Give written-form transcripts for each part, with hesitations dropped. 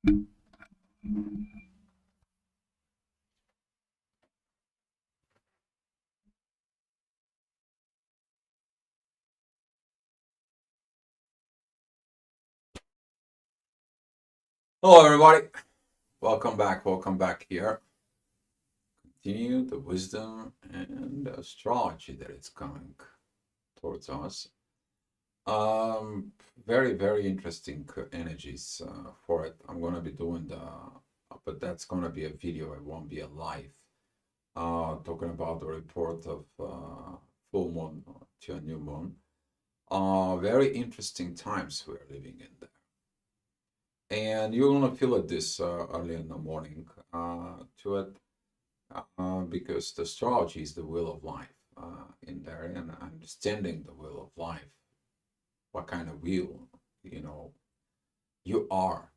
Hello, everybody. Welcome back here. Continue the wisdom and astrology that is coming towards us. Um, very interesting energies for it. I'm gonna be doing but that's gonna be a video. It won't be a live. Talking about the report of full moon to a new moon. Very interesting times we're living in there. And you're gonna feel it this early in the morning to it because the astrology is the will of life in there, and understanding the will of life, what kind of will you are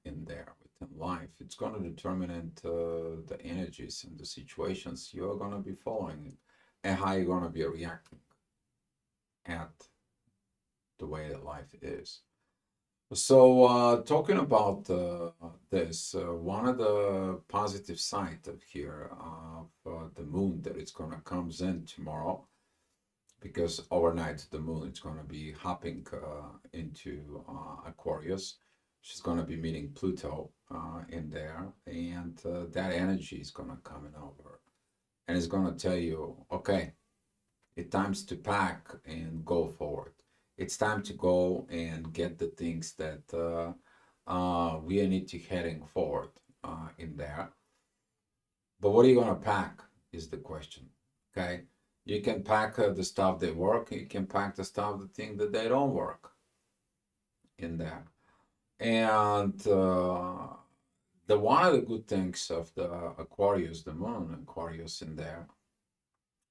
in there within life. It's going to determine the energies and the situations you are going to be following and how you're going to be reacting at the way that life is. So, talking about this, one of the positive side of here of the moon that it's gonna comes in tomorrow, because overnight the moon is gonna be hopping into Aquarius. She's gonna be meeting Pluto in there, and that energy is gonna come in over, and it's gonna tell you, okay, it's time to pack and go forward. It's time to go and get the things that we need to heading forward in there. But what are you going to pack is the question. Okay, you can pack the stuff that work. You can pack the stuff, the thing that they don't work in there. And the one of the good things of the Aquarius, the moon Aquarius in there,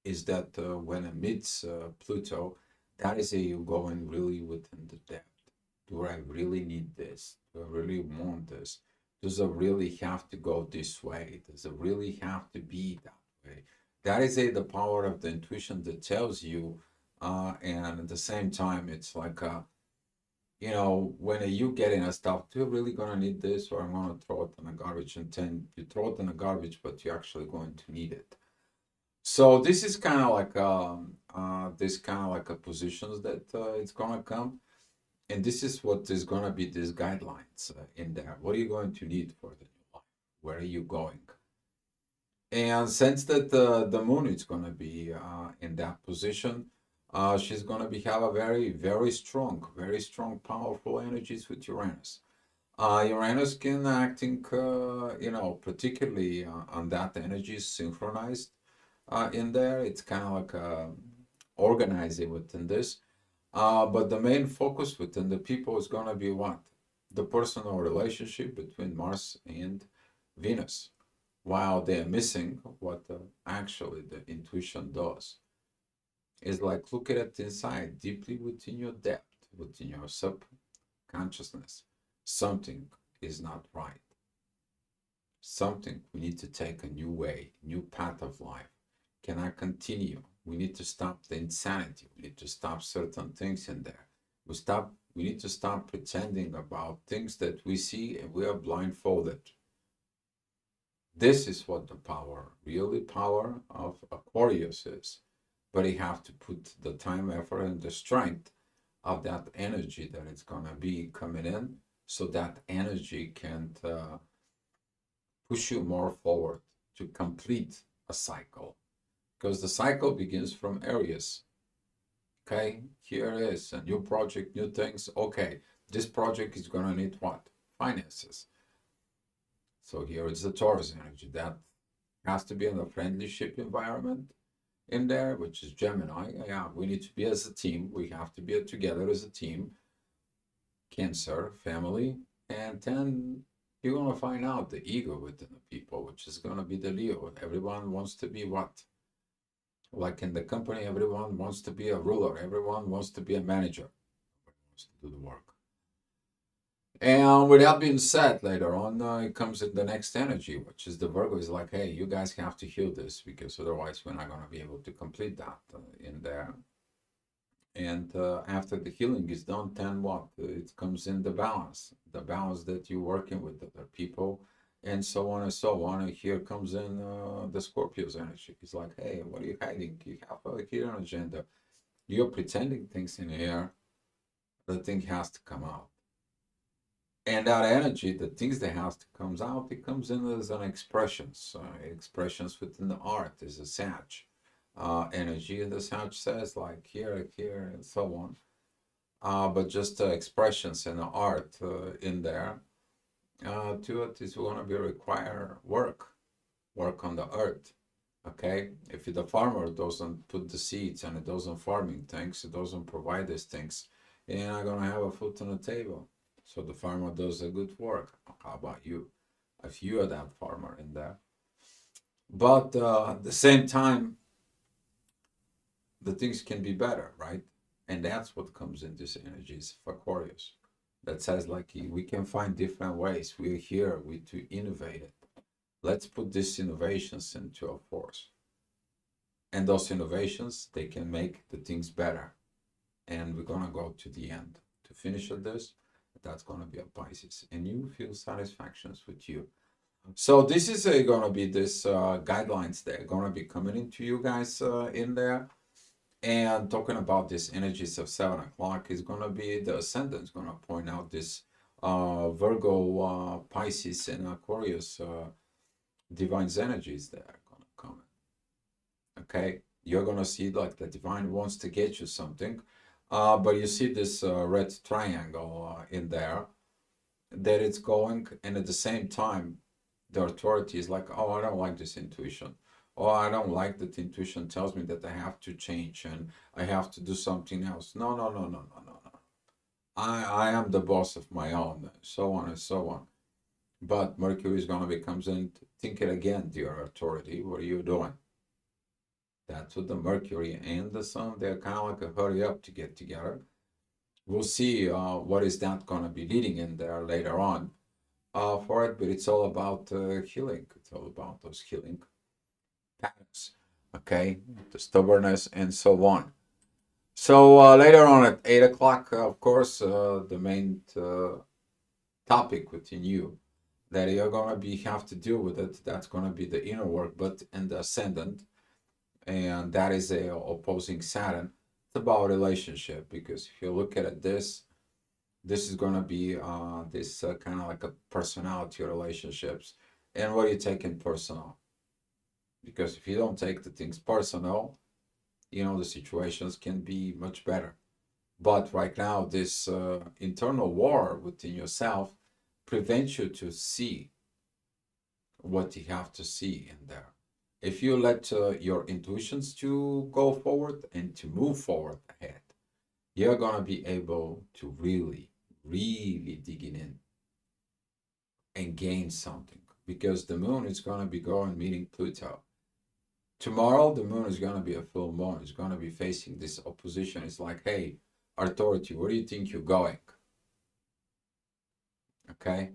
is that when it meets Pluto, that is you going really within the depth. Do I really need this? Do I really want this? Does it really have to go this way? Does it really have to be that way? That is the power of the intuition that tells you, and at the same time, it's like, when you get in a stuff, do you really gonna need this, or I'm gonna throw it in the garbage? And then you throw it in the garbage, but you're actually going to need it. So this is kind of like a positions that it's gonna come, and this is what is gonna be these guidelines in there. What are you going to need for the new life? Where are you going? And since that the moon is gonna be in that position, she's gonna be have a very strong, powerful energies with Uranus. Uranus can acting, particularly on that energy synchronized in there. It's kind of like organizing within this. But the main focus within the people is going to be what? The personal relationship between Mars and Venus. While they're missing what actually the intuition does. Is like look at it inside, deeply within your depth, within your subconsciousness. Something is not right. Something we need to take a new way, new path of life. Cannot continue. We need to stop the insanity. We need to stop certain things in there. We need to stop pretending about things that we see and we are blindfolded. This is what the power, really power of Aquarius is. But you have to put the time, effort, and the strength of that energy that it's gonna be coming in, so that energy can push you more forward to complete a cycle. Because the cycle begins from Aries. Okay, here it is, a new project, new things. Okay, this project is gonna need what? Finances. So here is the Taurus energy. That has to be in a friendship environment in there, which is Gemini. Yeah, we need to be as a team. We have to be together as a team. Cancer, family, and then you're gonna find out the ego within the people, which is gonna be the Leo. Everyone wants to be what? Like in the company, everyone wants to be a ruler. Everyone wants to be a manager. Everyone wants to do the work. And with that being said, later on, it comes in the next energy, which is the Virgo. Is like, hey, you guys have to heal this because otherwise we're not going to be able to complete that in there. And after the healing is done, then what? It comes in the balance that you're working with other people, and so on and so on. And here comes in the Scorpio's energy. It's like, hey, what are you hiding? You have a hidden agenda. You're pretending things in here. The thing has to come out. And that energy, the things that has to comes out, it comes in as an expressions. Expressions within the art is a Sag energy, and the Sag says like here, and so on. But just expressions and art in there. To it is going to be require work on the earth. Okay, if the farmer doesn't put the seeds and it doesn't farming things, it doesn't provide these things, you're not gonna have a food on the table. So the farmer does a good work. How about you? If you are that farmer in there, but at the same time, the things can be better, right? And that's what comes in this energies of Aquarius. That says like we can find different ways. We're here, we to innovate it. Let's put these innovations into a force. And those innovations, they can make the things better. And we're gonna go to the end to finish at this. That's gonna be a Pisces, and you feel satisfactions with you. So this is gonna be this guidelines that are gonna be coming into you guys in there. And talking about these energies of 7 o'clock is gonna be the ascendant is gonna point out this Virgo, Pisces, and Aquarius divine energies that are gonna come in. Okay, you're gonna see like the divine wants to get you something, but you see this red triangle in there that it's going, and at the same time, the authority is like, oh, I don't like this intuition. Oh, I don't like that intuition tells me that I have to change and I have to do something else. No, no, no, no, no, no, no. I am the boss of my own, so on and so on. But Mercury is going to be comes in, think it again, dear authority. What are you doing? That's what the Mercury and the Sun, they're kind of like a hurry up to get together. We'll see what is that going to be leading in there later on for it, but it's all about healing. It's all about those healing patterns, okay? The stubbornness and so on. So later on at 8 o'clock, of course, the main topic within you that you're going to be have to deal with it, that's going to be the inner work, but in the ascendant, and that is a opposing Saturn. It's about relationship, because if you look at it, this is going to be this kind of like a personality relationships, and what you take in personal, because if you don't take the things personal, you know, the situations can be much better. But right now, this internal war within yourself prevents you to see what you have to see in there. If you let your intuitions to go forward and to move forward ahead, you're going to be able to really, really digging in and gain something, because the moon is going to be going meeting Pluto. Tomorrow, the moon is going to be a full moon. It's going to be facing this opposition. It's like, hey, authority, where do you think you're going? Okay?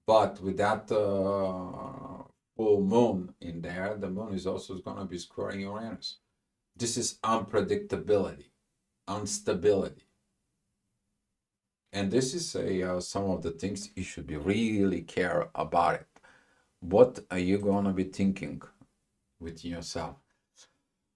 But with that full moon in there, the moon is also going to be squaring Uranus. This is unpredictability, instability. And this is some of the things you should be really care about it. What are you going to be thinking within yourself?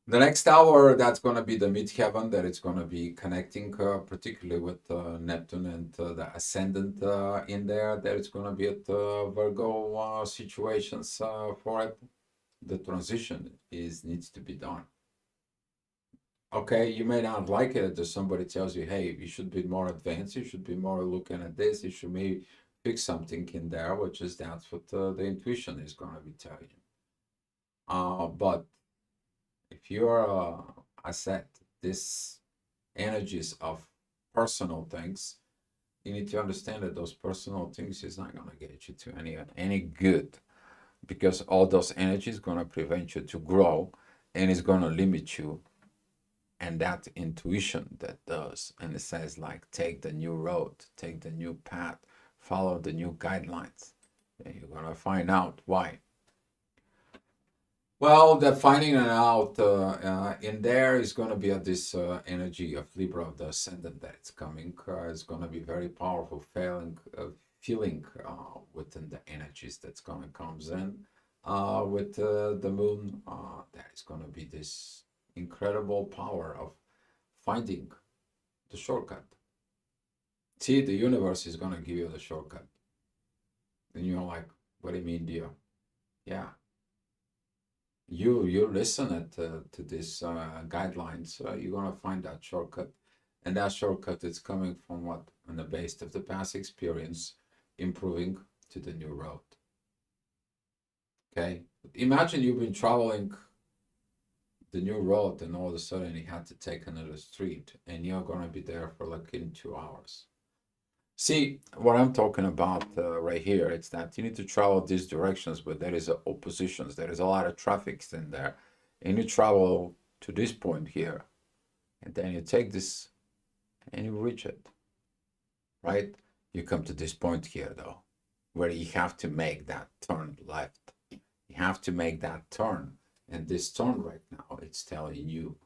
The next hour, that's going to be the midheaven, that it's going to be connecting particularly with Neptune and the ascendant in there, that it's going to be at Virgo situations for it. The transition needs to be done. Okay, you may not like it if somebody tells you, hey, you should be more advanced, you should be more looking at this, you should maybe fix something in there, which is that's what the intuition is going to be telling you. But if you're I said, this energies of personal things, you need to understand that those personal things is not going to get you to any good, because all those energies going to prevent you to grow, and it's going to limit you. And that intuition that does, and it says like, take the new road, take the new path, follow the new guidelines, and you're going to find out why. Well, the finding it out in there is going to be this energy of Libra of the ascendant that it's coming. It's going to be very powerful feeling within the energies that's going to comes in with the moon. That is going to be this incredible power of finding the shortcut. See, the universe is going to give you the shortcut. And you're like, what do you mean, dear? Yeah, you listen to these guidelines, you're gonna find that shortcut, and that shortcut is coming from what on the base of the past experience, improving to the new road. Okay, imagine you've been traveling the new road, and all of a sudden you had to take another street, and you're gonna be there for like in 2 hours. See, what I'm talking about right here, it's that you need to travel these directions, but there is oppositions. There is a lot of traffic in there. And you travel to this point here, and then you take this and you reach it, right? You come to this point here, though, where you have to make that turn left. You have to make that turn. And this turn right now, it's telling you,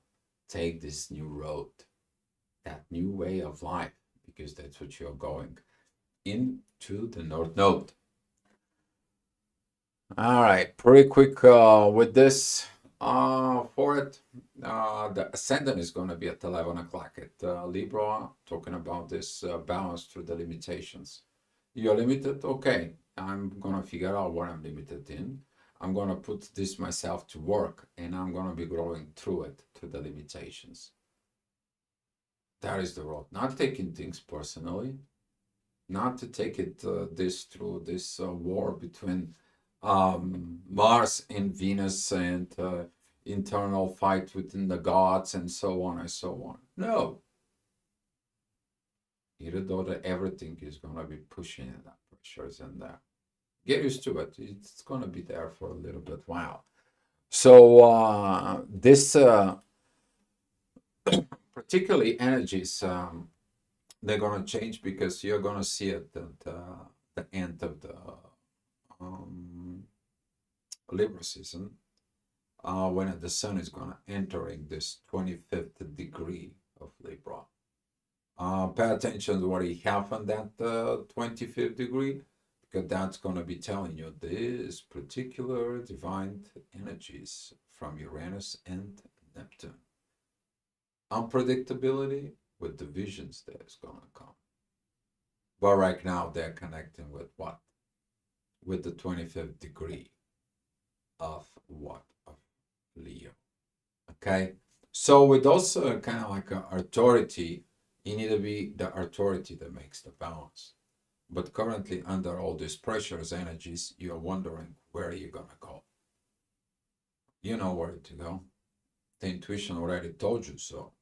take this new road, that new way of life, because that's what you're going into the North Node. All right, pretty quick with this for it. The ascendant is going to be at 11 o'clock at Libra, talking about this balance through the limitations. You're limited? Okay, I'm going to figure out what I'm limited in. I'm going to put this myself to work, and I'm going to be growing through it, through the limitations. That is the road. Not taking things personally, not to take it this through this war between Mars and Venus and internal fight within the gods and so on and so on. No. Even though that everything is going to be pushing and that pressures and that. Get used to it. It's going to be there for a little bit while. So this particularly energies, they're going to change because you're going to see it at the end of the Libra season, when the sun is going to entering this 25th degree of Libra. Pay attention to what you have on that 25th degree, because that's going to be telling you this particular divine energies from Uranus and Neptune. Unpredictability with the visions that is going to come. But right now they're connecting with what? With the 25th degree of what? Of Leo. Okay? So with those kind of like authority, you need to be the authority that makes the balance. But currently, under all these pressures, energies, you're wondering where you're going to go. You know where to go. The intuition already told you so.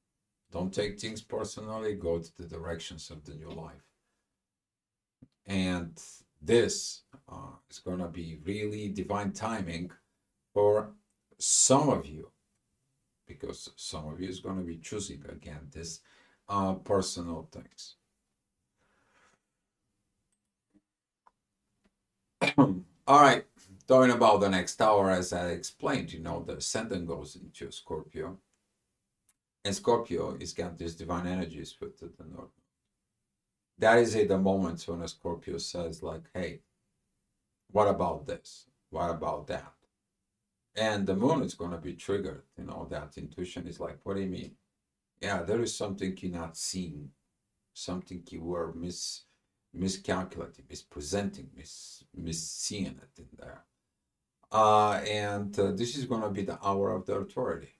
Don't take things personally. Go to the directions of the new life. And this is going to be really divine timing for some of you, because some of you is going to be choosing again this personal things. All right, talking about the next hour, as I explained, the ascendant goes into Scorpio, and Scorpio is got these divine energies with the North. That is at the moment when a Scorpio says like, hey, what about this? What about that? And the moon is going to be triggered. That intuition is like, what do you mean? Yeah, there is something you're not seeing, something you were miscalculating, mispresenting, misseeing it in there. And this is going to be the hour of the authority.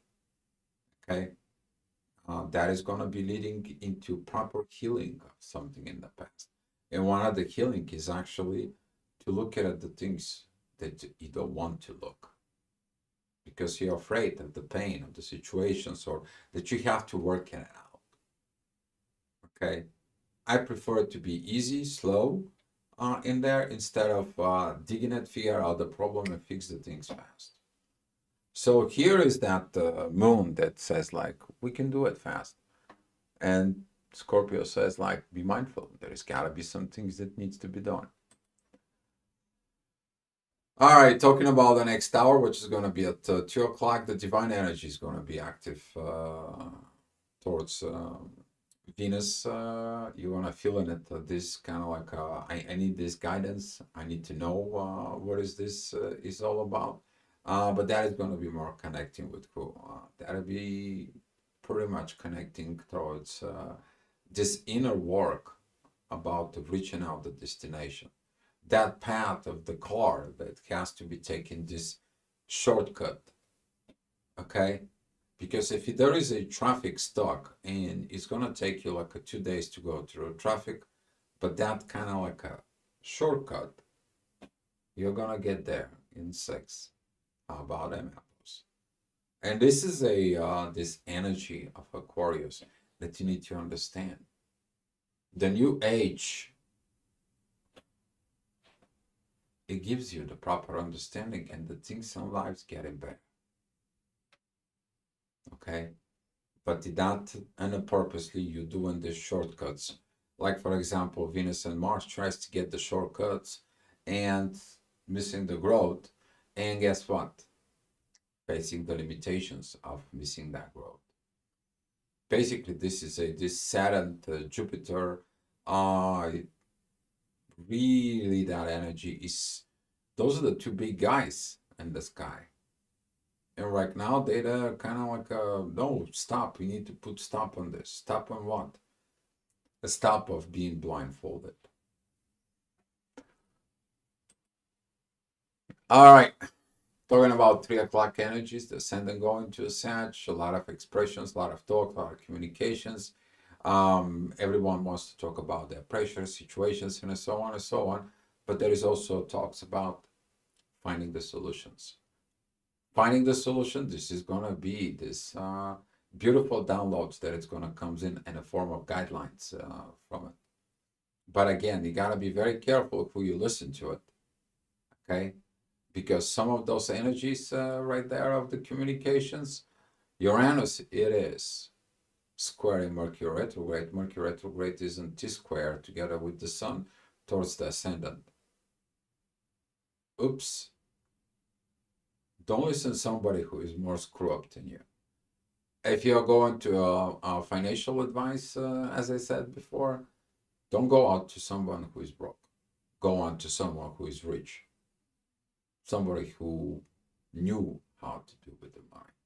Okay. That is going to be leading into proper healing of something in the past. And one of the healing is actually to look at the things that you don't want to look, because you're afraid of the pain of the situations, or that you have to work it out. Okay. I prefer it to be easy, slow in there, instead of digging it, figure out the problem and fix the things fast. So here is that moon that says like, we can do it fast. And Scorpio says like, be mindful. There's got to be some things that needs to be done. All right, talking about the next hour, which is going to be at 2 o'clock, the divine energy is going to be active towards Venus. You're going to feel in it this kind of like, I need this guidance. I need to know what is this is all about. But that is going to be more connecting with who. That'll be pretty much connecting towards this inner work about reaching out the destination, that path of the car that has to be taken, this shortcut. Okay, because if there is a traffic stuck and it's gonna take you like 2 days to go through traffic, but that kind of like a shortcut, you're gonna get there in 6. How about them apples? And this is a this energy of Aquarius that you need to understand. The new age, it gives you the proper understanding and the things in life getting better. Okay, but that unpurposely you doing these shortcuts. Like for example, Venus and Mars tries to get the shortcuts and missing the growth, and guess what? Facing the limitations of missing that growth. Basically, this is this Saturn to Jupiter. Really, that energy is. Those are the two big guys in the sky. And right now, they're kind of like, no, stop. We need to put stop on this. Stop on what? A stop of being blindfolded. All right. Talking about 3 o'clock energies, the ascendant going to a Sag, a lot of expressions, a lot of talk, a lot of communications. Everyone wants to talk about their pressures, situations, and so on and so on. But there is also talks about finding the solutions. Finding the solution, this is going to be this beautiful downloads that it's going to come in a form of guidelines from it. But again, you got to be very careful who you listen to it. Okay? Because some of those energies right there of the communications, Uranus, it is squaring Mercury retrograde. Mercury retrograde is in T-square together with the Sun towards the ascendant. Oops. Don't listen to somebody who is more screw up than you. If you're going to financial advice, as I said before, don't go out to someone who is broke. Go on to someone who is rich. Somebody who knew how to do with the money.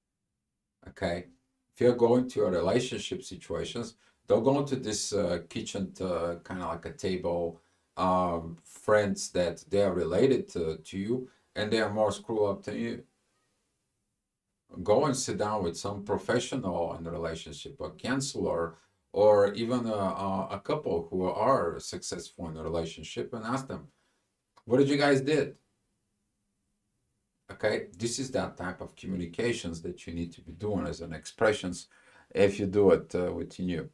Okay? If you're going to a relationship situations, don't go into this kitchen kind of like a table, friends that they are related to you and they are more screw up than you. Go and sit down with some professional in the relationship, a counselor, or even a couple who are successful in a relationship, and ask them, what did you guys did? Okay, this is that type of communications that you need to be doing as an expressions if you do it within you.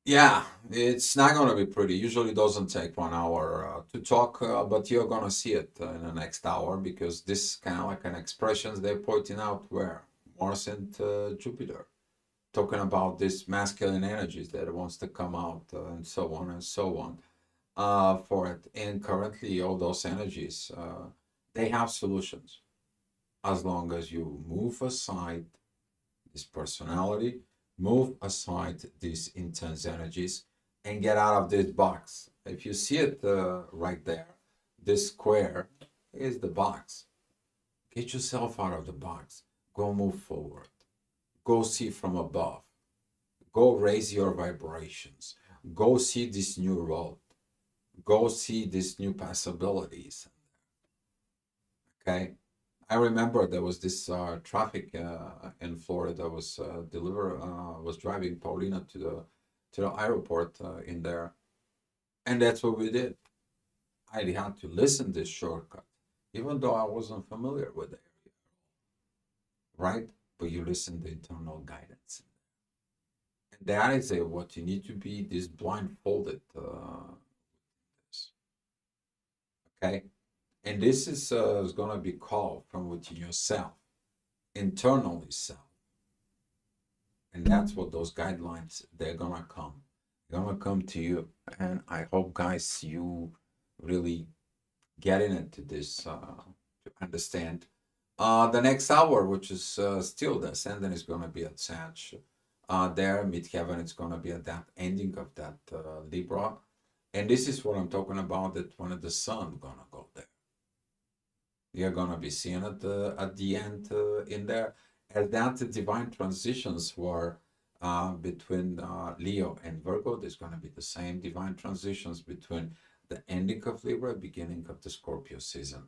Yeah, it's not going to be pretty. Usually doesn't take 1 hour to talk, but you're going to see it in the next hour because this kind of like an expressions they're pointing out where Mars and Jupiter, talking about this masculine energies that wants to come out and so on and so on for it. And currently all those energies, they have solutions as long as you move aside this personality, move aside these intense energies, and get out of this box. If you see it right there, this square is the box. Get yourself out of the box. Go move forward. Go see from above. Go raise your vibrations. Go see this new road. Go see these new possibilities. Okay? I remember there was this traffic in Florida was was driving Paulina to the airport in there, and that's what we did. I had to listen this shortcut, even though I wasn't familiar with the area, right? But you listen to internal guidance, and that is what you need to be this blindfolded. Okay, and this is going to be called from within yourself, internally self. And that's what those guidelines, they're gonna come. They're gonna come to you. And I hope, guys, you really getting into this to understand. The next hour, which is still the ascendant, is going to be at Sag. There, midheaven, it's going to be at that ending of that Libra. And this is what I'm talking about, that when the sun going to go there. You're going to be seeing at the end in there. As that divine transitions were between Leo and Virgo, there's going to be the same divine transitions between the ending of Libra, beginning of the Scorpio season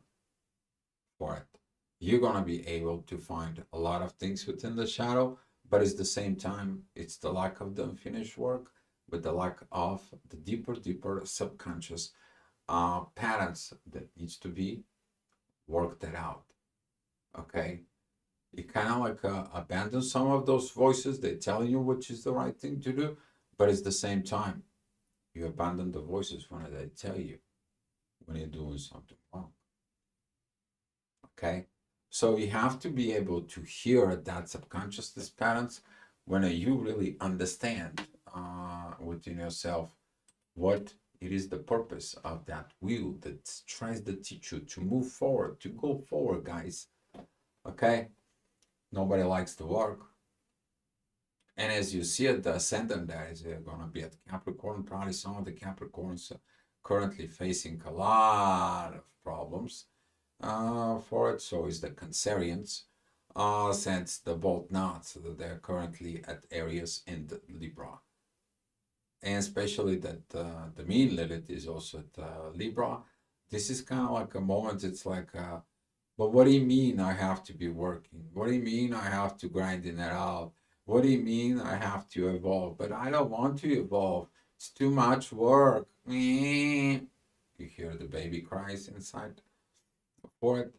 for it. You're going to be able to find a lot of things within the shadow, but at the same time, it's the lack of the unfinished work, with the lack of the deeper subconscious patterns that needs to be worked out. Okay? You kind of like abandon some of those voices. They're telling you which is the right thing to do, but at the same time, you abandon the voices when they tell you when you're doing something wrong. Okay? So you have to be able to hear that subconsciousness patterns when you really understand within yourself what it is the purpose of that will that tries to teach you to move forward, to go forward, guys. Okay? Nobody likes to work. And as you see it, the ascendant there is going to be at Capricorn. Probably some of the Capricorns currently facing a lot of problems for it. So is the Cancerians, since the both knots that they're currently at Aries in the Libra. And especially that the mean Lilith is also at Libra. This is kind of like a moment, it's like, but what do you mean I have to be working? What do you mean I have to grinding it out? What do you mean I have to evolve? But I don't want to evolve. It's too much work. You hear the baby cries inside for it.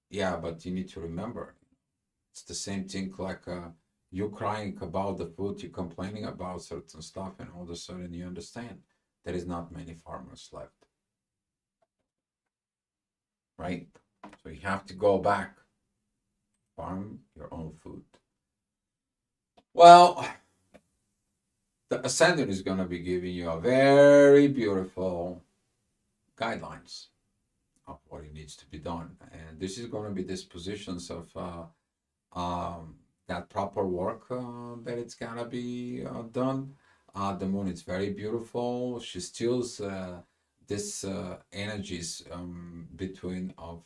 Yeah, but you need to remember, it's the same thing like you crying about the food, you complaining about certain stuff, and all of a sudden you understand there is not many farmers left. Right? So you have to go back, farm your own food. Well, the ascendant is going to be giving you a very beautiful guidelines of what it needs to be done. And this is going to be dispositions of that proper work that it's got to be done. The moon is very beautiful. She steals this energies between of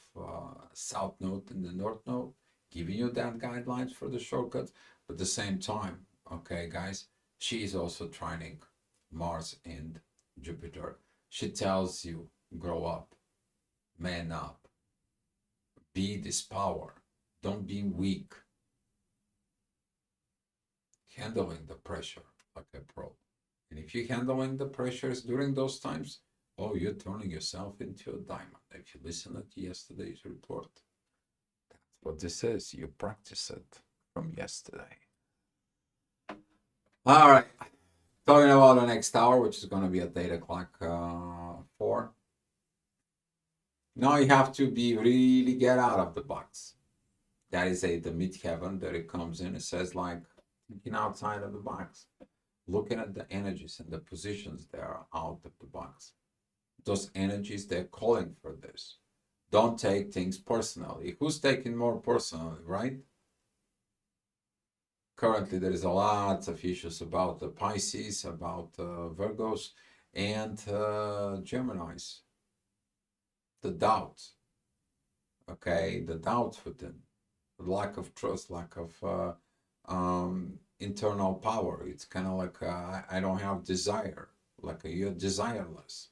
south node and the north node, giving you that guidelines for the shortcuts. But at the same time, okay, guys, she is also trining Mars and Jupiter. She tells you, grow up, man up, be this power, don't be weak, handling the pressure like a pro. And if you're handling the pressures during those times, oh, you're turning yourself into a diamond. If you listen to yesterday's report, that's what this is. You practice it from yesterday. All right. Talking about the next hour, which is going to be at 8 o'clock 4. Now you have to be really get out of the box. That is the midheaven that it comes in. It says like thinking outside of the box, looking at the energies and the positions that are out of the box. Those energies, they're calling for this. Don't take things personally. Who's taking more personally, right? Currently, there is a lot of issues about the Pisces, about Virgos, and Geminis. The doubt, okay, the doubt within, the lack of trust, lack of internal power. It's kind of like I don't have desire, like you're desireless,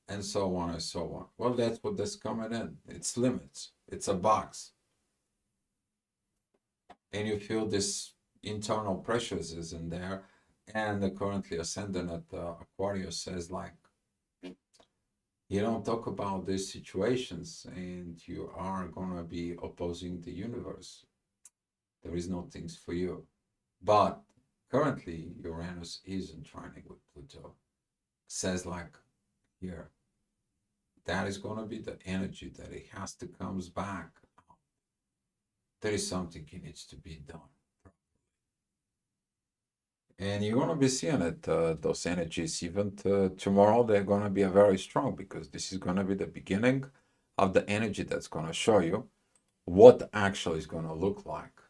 and so on and so on. Well, that's what that's coming in. It's limits. It's a box, and you feel this internal pressures is in there, and the currently ascendant at Aquarius says like, you don't talk about these situations, and you are gonna be opposing the universe. There is no things for you. But currently, Uranus is in trining with Pluto. Says like here, that is going to be the energy that it has to comes back. There is something that needs to be done. And you're going to be seeing it, those energies, even tomorrow, they're going to be very strong because this is going to be the beginning of the energy that's going to show you what actually is going to look like.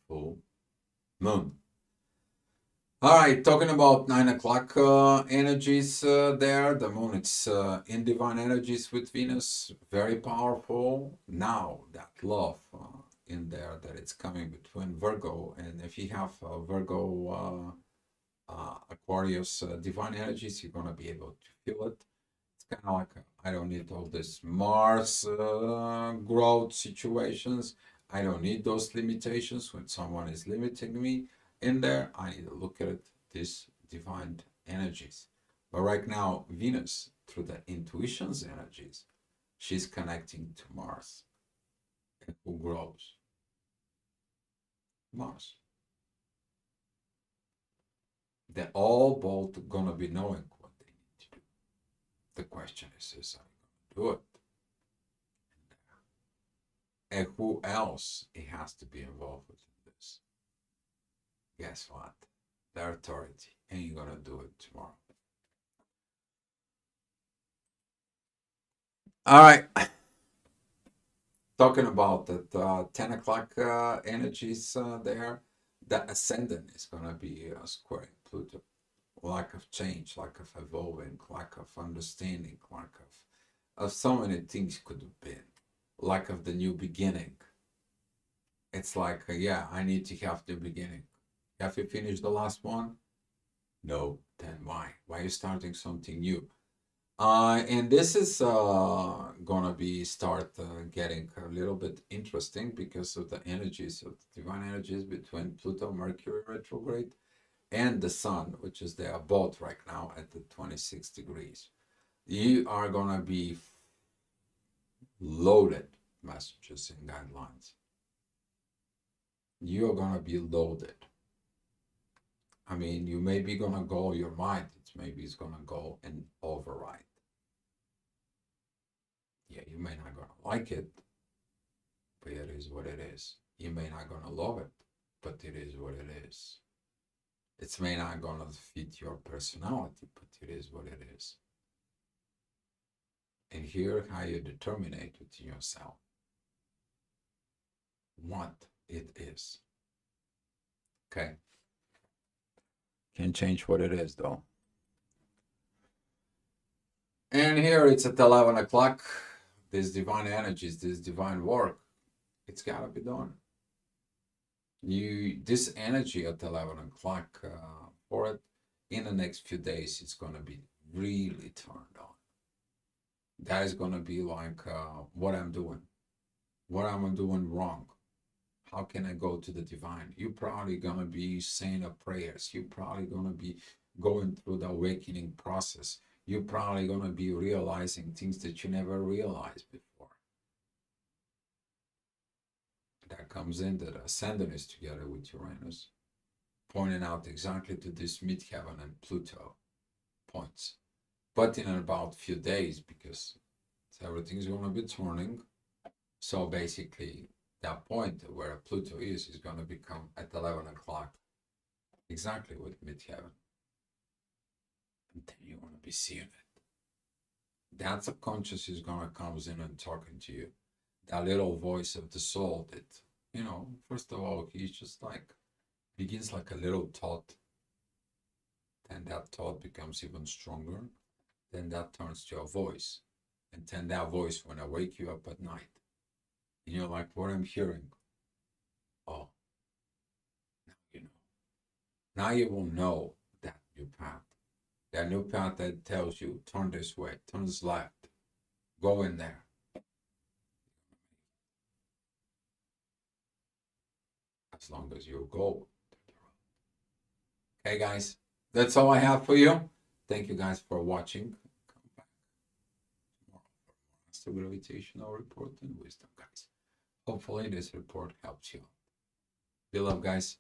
Full moon. All right, talking about 9 o'clock energies there. The moon, it's in divine energies with Venus, very powerful. Now, that love in there that it's coming between Virgo, and if you have Virgo Aquarius divine energies, you're going to be able to feel it. It's kind of like, I don't need all this Mars growth situations. I don't need those limitations when someone is limiting me in there. I need to look at it, these divine energies. But right now, Venus, through the intuition's energies, she's connecting to Mars. And who grows? Mars. They're all both gonna be knowing what they need to do. The question is how you gonna do it? And who else it has to be involved with this? Guess what? The authority. And you're gonna do it tomorrow. All right. Talking about the 10 o'clock energies there, the ascendant is going to be squaring Pluto. Lack of change, lack of evolving, lack of understanding, lack of so many things could have been. Lack of the new beginning. It's like, yeah, I need to have the beginning. Have you finished the last one? No. Then why? Why are you starting something new? And this is gonna be start getting a little bit interesting because of the energies of the divine energies between Pluto, Mercury retrograde, and the Sun, which is there both right now at the 26 degrees. You are gonna be loaded messages and guidelines. You're gonna be loaded. I mean, you may be gonna go your mind. It's gonna go and override. Yeah, you may not gonna like it, but it is what it is. You may not gonna love it, but it is what it is. It's may not gonna fit your personality, but it is what it is. And here how you determine it within yourself what it is. Okay. Can't change what it is though. And here it's at 11 o'clock. These divine energies, this divine work, it's gotta be done. This energy at 11 o'clock for it in the next few days, it's gonna be really turned on. That is gonna be like what I'm doing, what I'm doing wrong. How can I go to the divine? You're probably gonna be saying prayers. You're probably gonna be going through the awakening process. You're probably gonna be realizing things that you never realized before. That comes in that ascendant is together with Uranus, pointing out exactly to this midheaven and Pluto points. But in about a few days, because everything's going to be turning. So basically, that point where Pluto is going to become at 11 o'clock, exactly with midheaven. And then you're going to be seeing it. That subconscious is going to come in and talking to you. That little voice of the soul that, first of all, he's just like, begins like a little thought. Then that thought becomes even stronger. Then that turns to a voice. And then that voice, when I wake you up at night, and you're like, what I'm hearing? Oh, now you know. Now you will know that new path. That new path that tells you, turn this way, turn this left, go in there. As long as you go. Okay, guys, that's all I have for you. Thank you guys for watching. Come back tomorrow for Astro-Gravitational report and wisdom, guys. Hopefully this report helps you. Be love, guys.